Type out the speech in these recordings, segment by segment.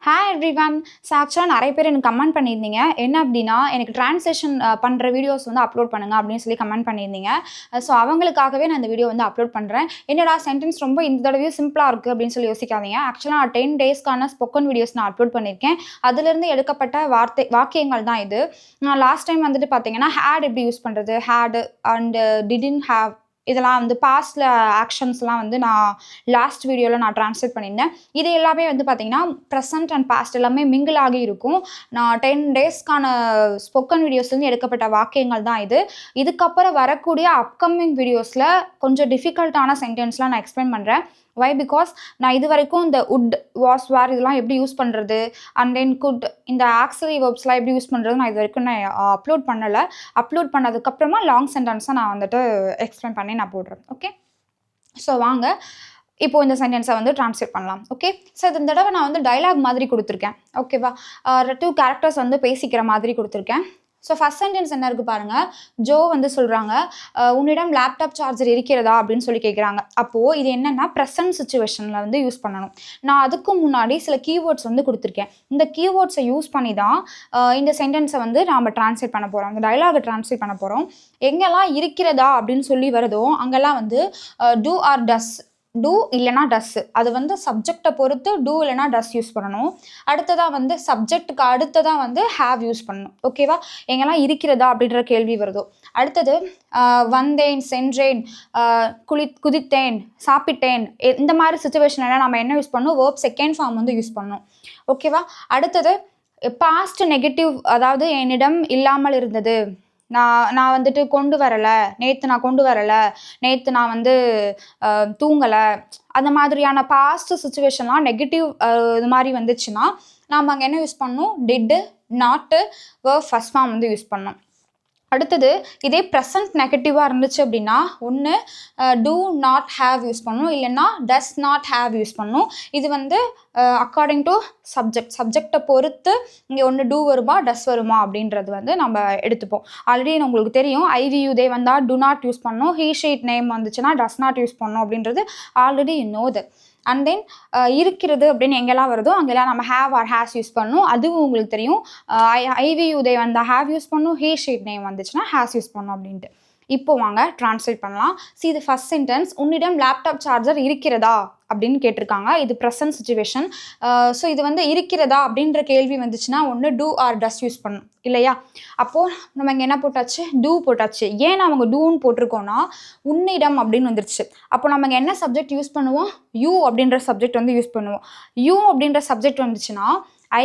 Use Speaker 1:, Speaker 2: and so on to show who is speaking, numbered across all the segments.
Speaker 1: Hi everyone. ஆக்சுவலாக நிறைய பேர் எனக்கு கமெண்ட் பண்ணியிருந்தீங்க. என்ன அப்படின்னா, எனக்கு ட்ரான்ஸ்லேஷன் பண்ணுற வீடியோஸ் வந்து அப்லோட் பண்ணுங்க அப்படின்னு சொல்லி கமெண்ட் பண்ணியிருந்தீங்க. ஸோ அவங்களுக்காகவே நான் இந்த வீடியோ வந்து அப்லோட் பண்ணுறேன். என்னடா சென்டென்ஸ் ரொம்ப இந்த தடவையும் சிம்பிளாக இருக்குது அப்படின்னு சொல்லி யோசிக்காதீங்க. ஆக்சுவலாக நான் 10 டேஸ்க்கான ஸ்போக்கன் வீடியோஸ் நான் அப்லோட் பண்ணியிருக்கேன். அதிலிருந்து எடுக்கப்பட்ட வாக்கியங்கள் தான் இது. நான் லாஸ்ட் டைம் வந்துட்டு பார்த்தீங்கன்னா, ஹேட் எப்படி யூஸ் பண்ணுறது, ஹேடு அண்டு டிடின்ட் ஹேவ் இதெல்லாம் வந்து பாஸ்டில் ஆக்ஷன்ஸ்லாம் வந்து நான் லாஸ்ட் வீடியோவில் நான் ட்ரான்ஸ்லேட் பண்ணியிருந்தேன். இது எல்லாமே வந்து பார்த்தீங்கன்னா ப்ரெசன்ட் அண்ட் பாஸ்ட் எல்லாமே மிங்கிள் ஆகி இருக்கும். நான் 10 டேஸ்க்கான ஸ்போக்கன் வீடியோஸ்லேருந்து எடுக்கப்பட்ட வாக்கியங்கள் தான் இது. இதுக்கப்புறம் வரக்கூடிய அப்கமிங் வீடியோஸில் கொஞ்சம் டிஃபிகல்ட்டான சென்டென்ஸ்லாம் நான் எக்ஸ்பிளைன் பண்ணுறேன். வை பிகாஸ் நான் இது வரைக்கும் இந்த உட், வாஸ், வேர் இதெல்லாம் எப்படி யூஸ் பண்ணுறது, அண்ட் தென் குட், இந்த ஆக்ஸிலரி வெர்ப்ஸ்லாம் எப்படி யூஸ் பண்ணுறது நான் இது வரைக்கும் நான் அப்லோட் பண்ணலை. அப்லோட் பண்ணதுக்கப்புறமா லாங் சென்டென்ஸை நான் வந்துட்டு எக்ஸ்பிளைன் பண்ணி நான் போடுறேன். ஓகே, ஸோ வாங்க இப்போது இந்த சென்டென்ஸை வந்து ட்ரான்ஸ்லேட் பண்ணலாம். ஓகே, ஸோ இந்த தடவை நான் வந்து டைலாக் மாதிரி கொடுத்துருக்கேன். ஓகேவா, 2 கேரக்டர்ஸ் வந்து பேசிக்கிற மாதிரி கொடுத்துருக்கேன். ஸோ ஃபஸ்ட் சென்டென்ஸ் என்ன இருக்குது பாருங்கள். ஜோ வந்து சொல்கிறாங்க, உன்னிடம் லேப்டாப் சார்ஜர் இருக்கிறதா அப்படின்னு சொல்லி கேட்குறாங்க. அப்போது இது என்னென்னா ப்ரெசன்ட் சுச்சுவேஷனில் வந்து யூஸ் பண்ணணும். நான் அதுக்கு முன்னாடி சில கீவேர்ட்ஸ் வந்து கொடுத்துருக்கேன். இந்த கீவேர்ட்ஸை யூஸ் பண்ணி தான் இந்த சென்டென்ஸை வந்து நாம் ட்ரான்ஸ்லேட் பண்ண போகிறோம், இந்த டைலாகை ட்ரான்ஸ்லேட் பண்ண போகிறோம். எங்கெல்லாம் இருக்கிறதா அப்படின்னு சொல்லி வருதோ அங்கெல்லாம் வந்து டூ ஆர் டஸ், டூ இல்லைனா டஸ்ஸு, அது வந்து சப்ஜெக்டை பொறுத்து டூ இல்லைனா டஸ் யூஸ் பண்ணணும். அடுத்ததாக வந்து சப்ஜெக்ட்டுக்கு அடுத்ததாக வந்து ஹேவ் யூஸ் பண்ணணும். ஓகேவா, எங்கெல்லாம் இருக்கிறதா அப்படின்ற கேள்வி வருதோ. அடுத்தது வந்தேன், சென்றேன், குதித்தேன், சாப்பிட்டேன், இந்த மாதிரி சுச்சுவேஷன்லாம் நம்ம என்ன யூஸ் பண்ணணும், வேர்ப் செகண்ட் ஃபார்ம் வந்து யூஸ் பண்ணணும். ஓகேவா, அடுத்தது பாஸ்ட் நெகட்டிவ், அதாவது என்னிடம் இல்லாமல் இருந்தது, நான் வந்துட்டு கொண்டு வரலை, நேற்று நான் கொண்டு வரலை, நேற்று நான் வந்து தூங்கலை, அந்த மாதிரியான பாஸ்ட் சுச்சுவேஷன்லாம் நெகட்டிவ் இது மாதிரி வந்துச்சுன்னா நாம் அங்கே என்ன யூஸ் பண்ணணும், டிட்டு, நாட்டு, வேர்ப் ஃபர்ஸ்ட் ஃபார்ம் வந்து யூஸ் பண்ணணும். அடுத்தது இதே ப்ரெசன்ட் நெகட்டிவாக இருந்துச்சு அப்படின்னா ஒன்று டூ நாட் ஹேவ் யூஸ் பண்ணணும், இல்லைன்னா டஸ் நாட் ஹேவ் யூஸ் பண்ணணும். இது வந்து அக்கார்டிங் டு சப்ஜெக்டை பொறுத்து இங்கே ஒன்று டூ வருமா டஸ் வருமா அப்படின்றது வந்து நம்ம எடுத்துப்போம். ஆல்ரெடி உங்களுக்கு தெரியும், ஐவியூ தே வந்தால் டு நாட் யூஸ் பண்ணணும், ஹீ ஷீட் நேம் வந்துச்சுன்னா டஸ் நாட் யூஸ் பண்ணணும் அப்படின்றது already you know that. And then இருக்கிறது அப்படின்னு எங்கெல்லாம் வருதோ அங்கெல்லாம் நம்ம ஹேவ் ஆர் ஹேஸ் யூஸ் பண்ணணும், அதுவும் உங்களுக்கு தெரியும். ஐவியூ தே வந்தால் ஹேவ் யூஸ் பண்ணணும், ஹீ ஷீட் நேம் வந்துச்சுன்னா ஹேஸ் யூஸ் பண்ணணும் அப்படின்ட்டு. இப்போ வாங்க ட்ரான்ஸ்லேட் பண்ணலாம். இது ஃபர்ஸ்ட் சென்டென்ஸ், உன்னிடம் லேப்டாப் சார்ஜர் இருக்கிறதா அப்படின்னு கேட்டிருக்காங்க. இது ப்ரெசன்ட் சுச்சுவேஷன். ஸோ இது வந்து இருக்கிறதா அப்படின்ற கேள்வி வந்துச்சுன்னா ஒன்று டூ ஆர் டஸ் யூஸ் பண்ணணும் இல்லையா. அப்போது நம்ம இங்கே என்ன போட்டாச்சு, டூ போட்டாச்சு. ஏன் அவங்க டூன்னு போட்டிருக்கோன்னா உன்னிடம் அப்படின்னு வந்துருச்சு. அப்போ நம்ம இங்கே என்ன சப்ஜெக்ட் யூஸ் பண்ணுவோம், யூ அப்படின்ற சப்ஜெக்ட் வந்து யூஸ் பண்ணுவோம். யூ அப்படின்ற சப்ஜெக்ட் வந்துச்சுன்னா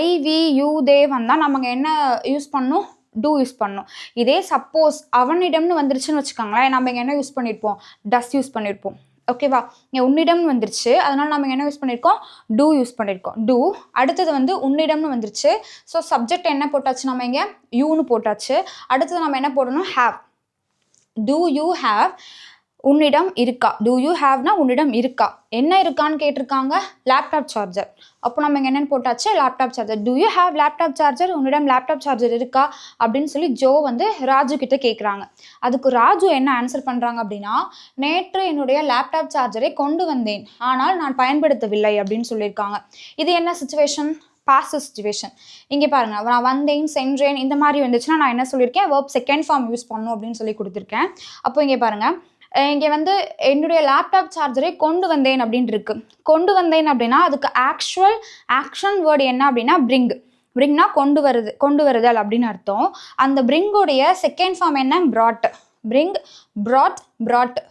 Speaker 1: ஐவி யூ தே வந்தால் நம்ம இங்கே என்ன யூஸ் பண்ணணும், டூ யூஸ் பண்ணணும். இதே சப்போஸ் அவனிடம்னு வந்துருச்சுன்னு வச்சுக்கோங்களேன், நம்ம இங்கே என்ன யூஸ் பண்ணியிருப்போம், டஸ் யூஸ் பண்ணியிருப்போம். ஓகேவா, இங்கே உன்னிடம்னு வந்துருச்சு, அதனால் நம்ம என்ன யூஸ் பண்ணியிருக்கோம், டூ யூஸ் பண்ணியிருக்கோம். டூ. அடுத்தது வந்து உன்னிடம்னு வந்துருச்சு, ஸோ சப்ஜெக்ட் என்ன போட்டாச்சு, நம்ம இங்கே யூன்னு போட்டாச்சு. அடுத்தது நம்ம என்ன போடணும், ஹேவ். டூ யூ ஹேவ், உன்னிடம் இருக்கா, டூ யூ ஹேவ்னா உன்னிடம் இருக்கா, என்ன இருக்கான்னு கேட்டிருக்காங்க, லேப்டாப் சார்ஜர். அப்போ நம்ம இங்கே என்னென்னு போட்டாச்சு, laptop charger. Do you have laptop charger, உன்னிடம் லேப்டாப் சார்ஜர் இருக்கா அப்படின்னு சொல்லி ஜோ வந்து ராஜு கிட்ட கேட்குறாங்க. அதுக்கு ராஜு என்ன ஆன்சர் பண்ணுறாங்க அப்படின்னா, நேற்று என்னுடைய லேப்டாப் சார்ஜரை கொண்டு வந்தேன், ஆனால் நான் பயன்படுத்தவில்லை அப்படின்னு சொல்லியிருக்காங்க. இது என்ன சுச்சுவேஷன், பாஸ்ட் சுச்சுவேஷன். இங்கே பாருங்கள், நான் வந்தேன், சென்றேன், இந்த மாதிரி வந்துச்சுன்னா நான் என்ன சொல்லியிருக்கேன், வேர்ப் செகண்ட் ஃபார்ம் யூஸ் பண்ணணும் அப்படின்னு சொல்லி கொடுத்துருக்கேன். அப்போ இங்கே பாருங்கள், இங்கே வந்து என்னுடைய லேப்டாப் சார்ஜரை கொண்டு வந்தேன் அப்படின்னு இருக்கு. கொண்டு வந்தேன் அப்படின்னா அதுக்கு ஆக்ஷன் வேர்டு என்ன அப்படின்னா பிரிங். பிரிங்னா கொண்டு வருதல் அப்படின்னு அர்த்தம். அந்த பிரிங்கோடைய செகண்ட் ஃபார்ம் என்ன, brought. Bring, brought,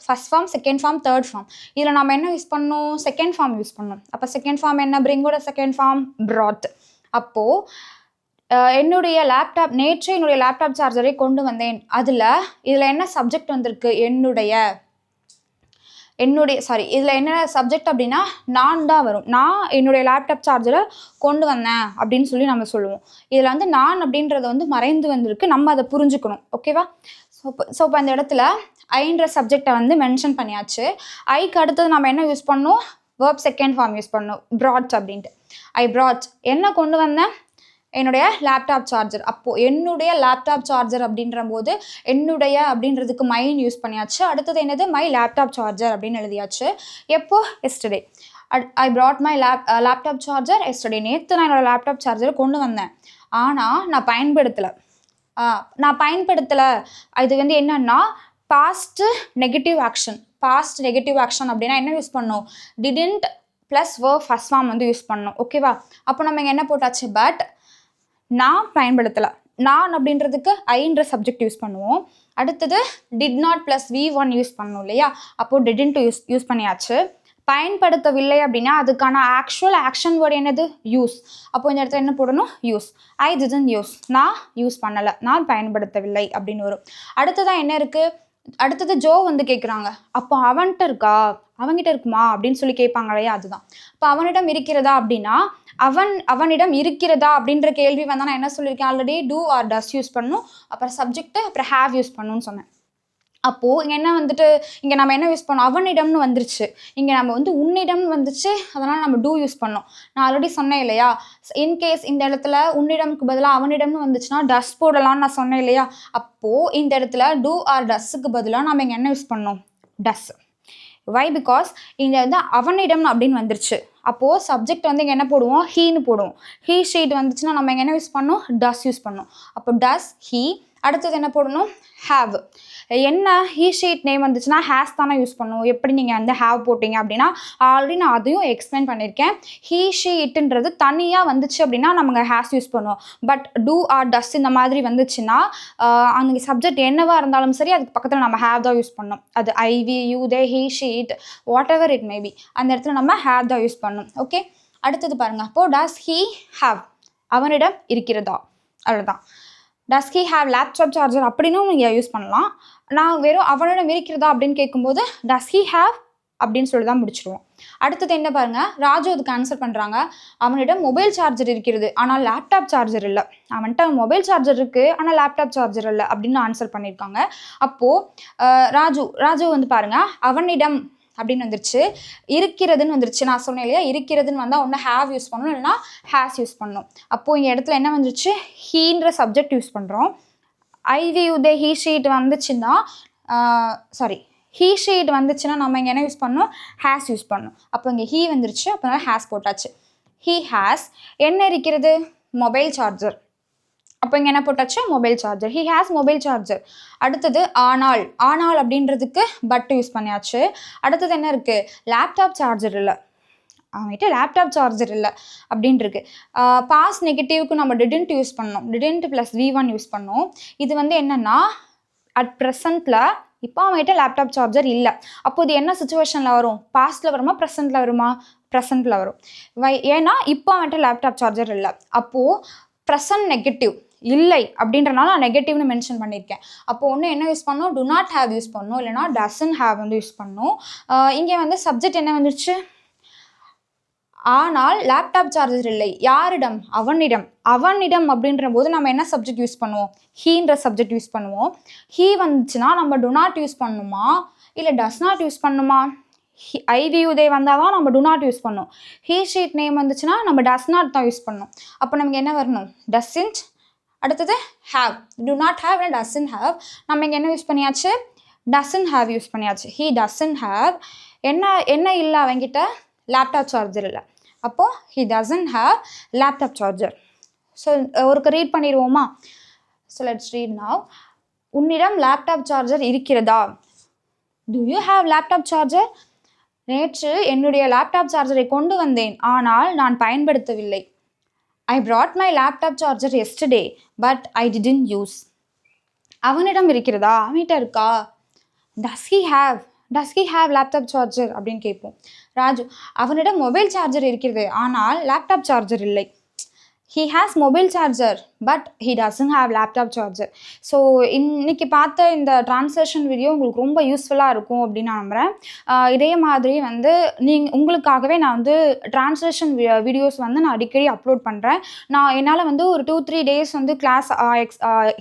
Speaker 1: first form, second form, third form. இதில் நம்ம என்ன யூஸ் பண்ணணும், செகண்ட் ஃபார்ம் யூஸ் பண்ணணும். அப்போ செகண்ட் ஃபார்ம் என்ன, பிரிங்கோட செகண்ட் ஃபார்ம் ப்ராட். அப்போது நேற்று என்னுடைய லேப்டாப் சார்ஜரை கொண்டு வந்தேன், இதில் என்ன சப்ஜெக்ட் வந்திருக்கு, இதில் என்ன சப்ஜெக்ட் அப்படின்னா நான் தான் வரும். நான் என்னுடைய லேப்டாப் சார்ஜரை கொண்டு வந்தேன் அப்படின்னு சொல்லி நம்ம சொல்லுவோம். இதில் வந்து நான் அப்படின்றத வந்து மறைந்து வந்திருக்கு, நம்ம அதை புரிஞ்சுக்கணும். ஓகேவா, ஸோ இப்போ அந்த இடத்துல ஐன்ற சப்ஜெக்டை வந்து மென்ஷன் பண்ணியாச்சு. ஐக்கு அடுத்தது நம்ம என்ன யூஸ் பண்ணணும், வேர்ப் செகண்ட் ஃபார்ம் யூஸ் பண்ணணும், ப்ராட் அப்படின்ட்டு. ஐ ப்ராட், என்ன கொண்டு வந்தேன், என்னுடைய லேப்டாப் சார்ஜர். அப்போது என்னுடைய லேப்டாப் சார்ஜர் அப்படின்ற போது என்னுடைய அப்படின்றதுக்கு மைன் யூஸ் பண்ணியாச்சு. அடுத்தது என்னது, மை லேப்டாப் சார்ஜர் அப்படின்னு எழுதியாச்சு. எப்போ, yesterday. I brought my laptop charger yesterday. நேற்று நான் என்னோட லேப்டாப் சார்ஜரை கொண்டு வந்தேன், ஆனால் நான் பயன்படுத்தலை. இது வந்து என்னன்னா past negative action. Past negative action அப்படின்னா என்ன யூஸ் பண்ணணும்? Didn't plus verb first form வந்து யூஸ் பண்ணணும். ஓகேவா? அப்போ நம்ம இங்கே என்ன போட்டாச்சு? பட் நான் பயன்படுத்தலை. நான் அப்படின்றதுக்கு ஐன்ற சப்ஜெக்ட் யூஸ் பண்ணுவோம். அடுத்தது did not plus V1 use பண்ணணும் இல்லையா? அப்போது டிடன்ட் யூஸ் பண்ணியாச்சு. பயன்படுத்தவில்லை அப்படின்னா அதுக்கான ஆக்சுவல் ஆக்ஷன் வேர்டு என்னது? யூஸ். அப்போ இந்த இடத்துல என்ன போடணும்? யூஸ். I didn't use. நான் யூஸ் பண்ணலை, நான் பயன்படுத்தவில்லை அப்படின்னு வரும். அடுத்ததான் என்ன இருக்குது? அடுத்தது ஜோ வந்து கேட்குறாங்க, அப்போ அவன்கிட்ட இருக்கா, அவன்கிட்ட இருக்குமா அப்படின்னு சொல்லி கேட்பாங்க இல்லையா? அதுதான். இப்போ அவனிடம் இருக்கிறதா அப்படின்னா அவனிடம் இருக்கிறதா அப்படின்ற கேள்வி வந்தால் நான் என்ன சொல்லியிருக்கேன் already? Do or does use பண்ணணும், அப்புறம் சப்ஜெக்ட், அப்புறம் ஹேவ் யூஸ் பண்ணணும்னு சொன்னேன். அப்போது இங்கே என்ன வந்துட்டு, இங்கே நம்ம என்ன யூஸ் பண்ணோம்? அவனிடம்னு வந்துருச்சு. இங்கே நம்ம வந்து உன்னிடம்னு வந்துச்சு, அதனால் நம்ம டூ யூஸ் பண்ணோம். நான் ஆல்ரெடி சொன்னேன் இல்லையா? இன்கேஸ் இந்த இடத்துல உன்னிடம்க்கு பதிலாக அவனிடம்னு வந்துச்சுன்னா டஸ் போடலான்னு நான் சொன்னேன் இல்லையா? அப்போது இந்த இடத்துல டூ ஆர் டஸ்ஸுக்கு பதிலாக நம்ம இங்கே என்ன யூஸ் பண்ணோம்? டஸ். வை? பிகாஸ் இங்கே வந்து அவனிடம் அப்படின்னு வந்துருச்சு. அப்போது சப்ஜெக்ட் வந்து இங்கே என்ன போடுவோம்? ஹீன்னு போடுவோம். ஹீ ஷீட் வந்துச்சுன்னா நம்ம இங்கே என்ன யூஸ் பண்ணோம்? டஸ் யூஸ் பண்ணோம். அப்போ டஸ் ஹீ. அடுத்தது என்ன போடணும்? ஹேவ். என்ன ஹீ ஷீட் நேம் வந்துச்சுன்னா ஹேஸ் தானே யூஸ் பண்ணுவோம். எப்படி நீங்கள் வந்து ஹேவ் போட்டிங்க அப்படின்னா ஆல்ரெடி நான் அதையும் எக்ஸ்பிளைன் பண்ணியிருக்கேன். ஹீ ஷீட்டுன்றது தனியாக வந்துச்சு அப்படின்னா நம்ம ஹேஸ் யூஸ் பண்ணுவோம். பட் டூ ஆர் டஸ் இந்த மாதிரி வந்துச்சுன்னா அந்த சப்ஜெக்ட் என்னவாக இருந்தாலும் சரி அதுக்கு பக்கத்தில் நம்ம ஹேவ் தான் யூஸ் பண்ணோம். அது I, we, you, they, he, she it, whatever it maybe, அந்த இடத்துல நம்ம ஹேவ் தான் யூஸ் பண்ணணும். ஓகே, அடுத்தது பாருங்கள். அப்போது டஸ் ஹீ ஹேவ், அவனிடம் இருக்கிறதா, அவ்வளோதான். Does he have laptop charger அப்படின்னும் நீங்கள் யூஸ் பண்ணலாம். நான் வெறும் அவனிடம் இருக்கிறதா அப்படின்னு கேட்கும்போது டஸ் ஹீ ஹேவ் அப்படின்னு சொல்லி தான் முடிச்சிடுவோம். அடுத்தது என்ன பாருங்கள், ராஜு அதுக்கு ஆன்சர் பண்ணுறாங்க. அவனிடம் மொபைல் சார்ஜர் இருக்கிறது ஆனால் லேப்டாப் சார்ஜர் இல்லை. அவன்கிட்ட மொபைல் சார்ஜர் இருக்குது ஆனால் லேப்டாப் சார்ஜர் இல்லை அப்படின்னு ஆன்சர் பண்ணியிருக்காங்க. அப்போது ராஜு வந்து பாருங்கள், அவனிடம் அப்படின்னு வந்துருச்சு, இருக்கிறதுன்னு வந்துருச்சு. நான் சொன்னேன் இல்லையா? இருக்கிறதுன்னு வந்தால் ஒன்று ஹேவ் யூஸ் பண்ணணும், இல்லைனா ஹேஸ் யூஸ் பண்ணணும். அப்போது இங்கே இடத்துல என்ன வந்துருச்சு? ஹீன்ற சப்ஜெக்ட் யூஸ் பண்ணுறோம். I, we, you, they, he she it வந்துச்சுன்னா ஹீ ஷீட் வந்துச்சுன்னா நம்ம இங்கே என்ன யூஸ் பண்ணணும்? ஹேஸ் யூஸ் பண்ணணும். அப்போ இங்கே ஹீ வந்துருச்சு, அப்போனால ஹேஸ் போட்டாச்சு. ஹீ ஹேஸ் என்ன இருக்கிறது? Mobile charger. அப்போ இங்கே என்ன போட்டாச்சு? Mobile charger. He has mobile charger. அடுத்தது ஆனால் அப்படின்றதுக்கு பட் யூஸ் பண்ணியாச்சு. அடுத்தது என்ன இருக்குது? லேப்டாப் சார்ஜர் இல்லை, அவன்கிட்ட லேப்டாப் சார்ஜர் இல்லை அப்படின்ட்டுருக்கு. பாஸ்ட் நெகட்டிவ்க்கு நம்ம டிடன்ட் யூஸ் பண்ணோம். டிடன்ட் ப்ளஸ் V1 யூஸ் பண்ணோம். இது வந்து என்னென்னா அட் ப்ரெசண்ட்டில் இப்போ அவன்கிட்ட லேப்டாப் சார்ஜர் இல்லை. அப்போ இது என்ன சுச்சுவேஷனில் வரும்? பாஸ்ட்டில் வருமா ப்ரெசண்ட்டில் வருமா? ப்ரெசண்ட்டில் வரும். ஏன்னா இப்போ அவன்கிட்ட லேப்டாப் சார்ஜர் இல்லை. அப்போது ப்ரெசன்ட் நெகட்டிவ் இல்லை அப்படின்றனால நான் நெகட்டிவ்னு மென்ஷன் பண்ணியிருக்கேன். அப்போ ஒன்று என்ன யூஸ் பண்ணணும்? டு நாட் ஹேவ் யூஸ் பண்ணணும், இல்லைனா டசன்ட் ஹேவ் வந்து யூஸ் பண்ணணும். இங்கே வந்து சப்ஜெக்ட் என்ன வந்துருச்சு? ஆனால் லேப்டாப் சார்ஜர் இல்லை. யாரிடம்? அவனிடம் அப்படின்ற போது நம்ம என்ன சப்ஜெக்ட் யூஸ் பண்ணுவோம்? ஹீன்ற சப்ஜெக்ட் யூஸ் பண்ணுவோம். ஹீ வந்துச்சுன்னா நம்ம டு நாட் யூஸ் பண்ணணுமா இல்லை டஸ் நாட் யூஸ் பண்ணணுமா? ஐ, வி, யூ, தே வந்தால் தான் நம்ம டு நாட் யூஸ் பண்ணணும். ஹீ ஷீட் நேம் வந்துச்சுன்னா நம்ம டஸ் நாட் தான் யூஸ் பண்ணணும். அப்போ நமக்கு என்ன வரணும்? டஸ்ன்ட். அடுத்தது have. Do not have and doesn't have. நம்ம இங்கே என்ன யூஸ் பண்ணியாச்சு? டசன்ட் ஹேவ் யூஸ் பண்ணியாச்சு. He doesn't have. என்ன இல்லை அவங்கிட்ட? லேப்டாப் சார்ஜர் இல்லை. அப்போது he doesn't have laptop charger. So ஒருக்கு ரீட் பண்ணிடுவோமா? So let's read now. உன்னிடம் லேப்டாப் சார்ஜர் இருக்கிறதா? Do you have laptop charger? நேற்று என்னுடைய லேப்டாப் சார்ஜரை கொண்டு வந்தேன் ஆனால் நான் பயன்படுத்தவில்லை. I brought my laptop charger yesterday but I didn't use. அவனிடம் இருக்கிறதா? அவன்கிட்ட இருக்கா? Does he have laptop charger அப்படின்னு கேட்போம். ராஜு, அவனிடம் மொபைல் சார்ஜர் இருக்கிறது ஆனால் லேப்டாப் சார்ஜர் இல்லை. He has mobile charger but he doesn't have laptop charger. So இன்னைக்கு பார்த்த இந்த ட்ரான்ஸ்லேஷன் வீடியோ உங்களுக்கு ரொம்ப யூஸ்ஃபுல்லாக இருக்கும் அப்படின்னு நான் நம்புகிறேன். இதே மாதிரி வந்து உங்களுக்காகவே நான் வந்து ட்ரான்ஸ்லேஷன் வீடியோஸ் வந்து நான் அடிக்கடி அப்லோட் பண்ணுறேன். என்னால் வந்து ஒரு 2-3 டேஸ் வந்து கிளாஸ்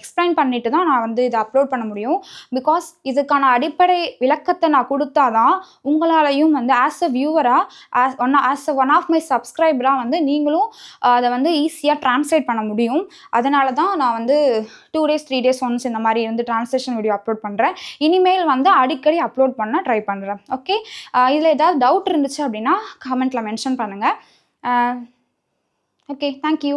Speaker 1: எக்ஸ்பிளைன் பண்ணிட்டு தான் நான் வந்து இதை அப்லோட் பண்ண முடியும். பிகாஸ் இதுக்கான அடிப்படை விளக்கத்தை நான் கொடுத்தா தான் உங்களாலையும் வந்து ஆஸ் அ வியூவராக ஆஸ் ஒன் ஆஃப் மை சப்ஸ்கிரைபராக வந்து நீங்களும் அதை வந்து ஈஸியாக ஈஸியாக ட்ரான்ஸ்லேட் பண்ண முடியும். அதனால தான் நான் வந்து 2 டேஸ் 3 டேஸ் ஒன்ஸ் இந்த மாதிரி வந்து ட்ரான்ஸ்லேஷன் வீடியோ அப்லோட் பண்ணுறேன். இனிமேல் வந்து அடிக்கடி அப்லோட் பண்ண ட்ரை பண்ணுறேன். ஓகே, இதில் ஏதாவது டவுட் இருந்துச்சு அப்படின்னா கமெண்ட்டில் மென்ஷன் பண்ணுங்கள். Okay, thank you.